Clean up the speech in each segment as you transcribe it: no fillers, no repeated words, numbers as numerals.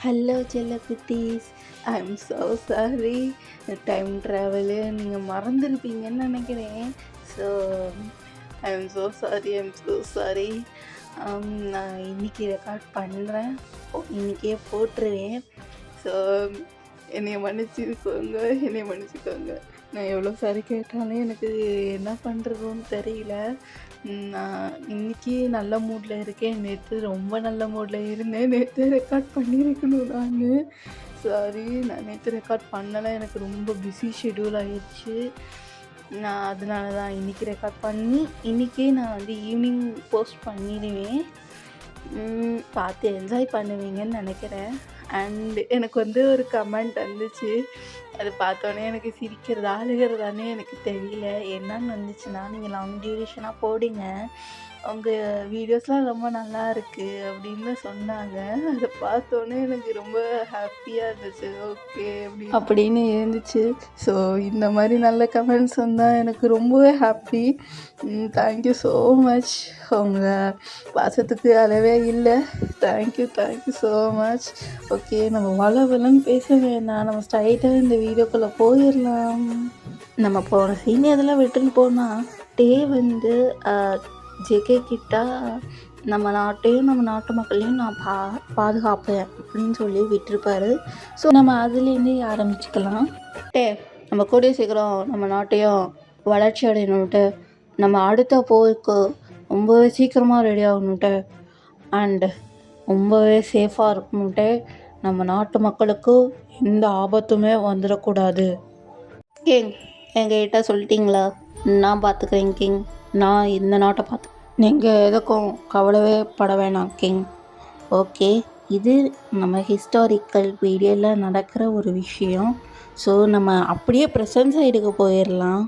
Hello செல்லக்குட்டீஸ், I am so sorry. Time travel நீங்கள் மறந்துருப்பீங்கன்னு நினைக்கிறேன். So I am so sorry. நான் இன்றைக்கி ரெக்கார்ட் பண்ணுறேன், இன்றைக்கே போட்டுருவேன். ஸோ என்னை மன்னிச்சுக்கோங்க. நான் எவ்வளோ சாரி கேட்டாலும் எனக்கு என்ன பண்ணுறதுன்னு தெரியல. நான் இன்றைக்கி நல்ல மூடில் இருக்கேன். நேற்று ரொம்ப நல்ல மூடில் இருந்தேன். நேற்று ரெக்கார்ட் பண்ணியிருக்கணும் நான். சாரி, நான் நேற்று ரெக்கார்ட் பண்ணலை. எனக்கு ரொம்ப பிஸி ஷெட்யூல் ஆகிடுச்சு. நான் அதனால தான் இன்றைக்கி ரெக்கார்ட் பண்ணி இன்றைக்கே நான் ஈவினிங் போஸ்ட் பண்ணிடுவேன். பார்த்து என்ஜாய் பண்ணுவீங்கன்னு நினைக்கிறேன். அண்ட் எனக்கு ஒரு கமெண்ட் வந்துச்சு. அது பார்த்தோன்னே எனக்கு சிரிக்கிறதா அழுகிறதானே எனக்கு தெரியல. என்னன்னு வந்துச்சுன்னா, நீங்கள் லாங் டியூரேஷனாக போடுங்க, உங்கள் வீடியோஸ்லாம் ரொம்ப நல்லா இருக்குது அப்படின்னு சொன்னாங்க. அதை பார்த்தோன்னே எனக்கு ரொம்ப ஹாப்பியாக இருந்துச்சு. ஓகே அப்படின்னு இருந்துச்சு. ஸோ இந்த மாதிரி நல்ல கமெண்ட்ஸ் வந்தால் எனக்கு ரொம்பவே ஹாப்பி. Thank you so much. உங்கள் பாசத்துக்கு அளவே இல்லை. Thank you so much. ஓகே, நம்ம வளவலன்னு பேச வேணாம், நம்ம ஸ்ட்ரைட்டாக இந்த வீடியோக்குள்ளே போயிடலாம். நம்ம போன சீன் எதெல்லாம் விட்டுன்னு போனால் ஜேகே கிட்ட நம்ம நாட்டையும் நம்ம நாட்டு மக்களையும் நான் பாதுகாப்பேன் அப்படின்னு சொல்லி விட்டுருப்பாரு. ஸோ நம்ம அதுலேருந்தே ஆரம்பிச்சுக்கலாம். நம்ம கூடிய சீக்கிரம் நம்ம நாட்டையும் வளர்ச்சி அடையணுன்ட்டு, நம்ம அடுத்த போருக்கு ரொம்பவே சீக்கிரமாக ரெடி ஆகணுன்ட்டு, அண்டு ரொம்பவே சேஃபாக இருக்கணுன்ட்டு, நம்ம நாட்டு மக்களுக்கு எந்த ஆபத்துமே வந்துடக்கூடாது. கிங், எங்ககிட்ட சொல்லிட்டீங்களா? நான் பார்த்துக்கிறேன் கிங். நான் இந்த நாட்டை பார்த்து, நீங்கள் எதுக்கும் கவலைவே பட வேணாம் கிங். ஓகே, இது நம்ம ஹிஸ்டாரிக்கல் பீரியடில் நடக்கிற ஒரு விஷயம். ஸோ நம்ம அப்படியே ப்ரெசன்ட் சைடுக்கு போயிடலாம்.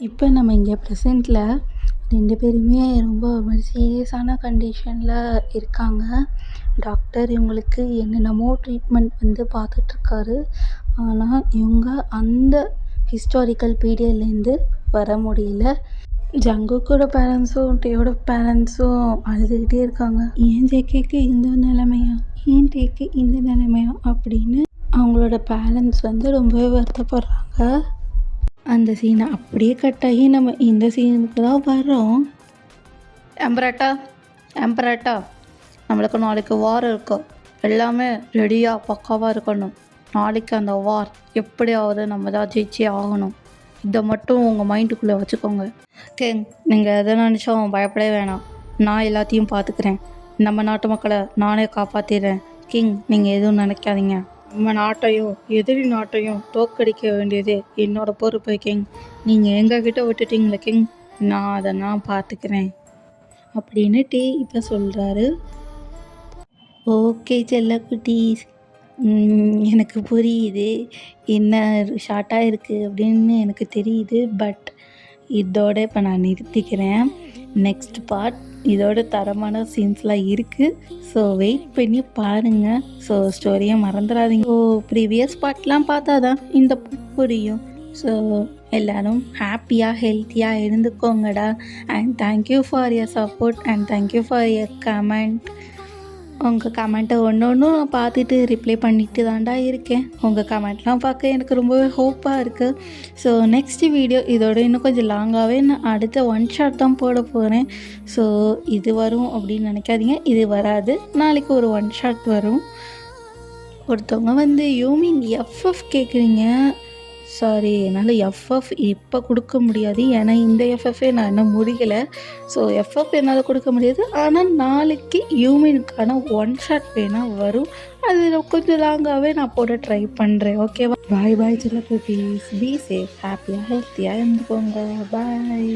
இப்போ நம்ம இங்கே ப்ரெசண்ட்டில் 2 பேருமே ரொம்ப ஒரு சீரியஸான கண்டிஷனில் இருக்காங்க. டாக்டர் இவங்களுக்கு என்னென்னமோ ட்ரீட்மெண்ட் பார்த்துட்ருக்காரு. ஆனால் இவங்க அந்த ஹிஸ்டாரிக்கல் பீரியட்லேருந்து வர முடியல. ஜங்குக்கோட பேரண்ட்ஸும் டேயோட பேரண்ட்ஸும் அழுதுகிட்டே இருக்காங்க. ஏன் ஜேகேக்கு இந்த நிலைமையா அப்படின்னு அவங்களோட பேரண்ட்ஸ் ரொம்பவே வருத்தப்படுறாங்க. அந்த சீனை அப்படியே கட்டாகி நம்ம இந்த சீனுக்கு தான் வர்றோம். எம்பராட்டா, நம்மளுக்கு நாளைக்கு வார் இருக்கும். எல்லாமே ரெடியாக பக்காவாக இருக்கணும். நாளைக்கு அந்த வார் எப்படியாவது நம்ம தான் ஜெயிச்சே ஆகணும். இதை மட்டும் உங்கள் மைண்டுக்குள்ளே வச்சுக்கோங்க. கிங், நீங்கள் எதை நினச்சோம் பயப்படவே வேணாம். நான் எல்லாத்தையும் பார்த்துக்கிறேன். நம்ம நாட்டு மக்களை நானே காப்பாற்றிடுறேன். கிங், நீங்கள் எதுவும் நினைக்காதீங்க. நம்ம நாட்டையும் எதிரி நாட்டையும் தோற்கடிக்க வேண்டியது என்னோட பொறுப்பு கிங். நீங்கள் எங்ககிட்ட விட்டுட்டீங்களே கிங், நான் பார்த்துக்கிறேன் அப்படின்னு இப்போ சொல்கிறாரு. ஓகே செல்லக்குட்டீஸ், எனக்கு புரியுது என்ன ஷார்ட்டாக இருக்குது அப்படின்னு எனக்கு தெரியுது. பட் இதோட இப்போ நான் நிறுத்திக்கிறேன். நெக்ஸ்ட் பார்ட் இதோட தரமான சீன்ஸ்லாம் இருக்குது. ஸோ வெயிட் பண்ணி பாருங்கள். ஸோ ஸ்டோரியை மறந்துடாதீங்க. ஸோ ப்ரீவியஸ் பார்ட்லாம் பார்த்தா தான் இந்த புரியும். ஸோ எல்லோரும் ஹாப்பியாக ஹெல்த்தியாக இருந்துக்கோங்கடா. And thank you for your support and thank you for your comment. உங்கள் கமெண்ட்டை ஒன்று நான் பார்த்துட்டு ரிப்ளை பண்ணிட்டு தான்டா இருக்கேன். உங்கள் கமெண்ட்லாம் பார்க்க எனக்கு ரொம்பவே ஹோப்பாக இருக்குது. ஸோ நெக்ஸ்ட் வீடியோ இதோட இன்னும் கொஞ்சம் லாங்காகவே நான் அடுத்த 1 ஷாட் தான் போட போகிறேன். ஸோ இது வரும் அப்படின்னு நினைக்காதீங்க, இது வராது. நாளைக்கு ஒரு 1 ஷாட் வரும். ஒருத்தவங்க யூமின் எஃப்எஃப் கேட்குறீங்க. சாரி, என்னால் எஃப்எஃப் இப்போ கொடுக்க முடியாது. ஏன்னா இந்த எஃப்எஃப்பே நான் இன்னும் முடிக்கலை. ஸோ எஃப்எஃப் என்னால் கொடுக்க முடியாது. ஆனால் நாளைக்கு யூமினுக்கான 1 ஷாட் வேணால் வரும். அது கொஞ்சம் லாங்காகவே நான் போட ட்ரை பண்ணுறேன். ஓகேவா? பாய் செல்ல ப்ளீஸ். பி சேஃப், ஹாப்பியாக ஹெல்த்தியாக இருந்துக்கோங்க. பாய்.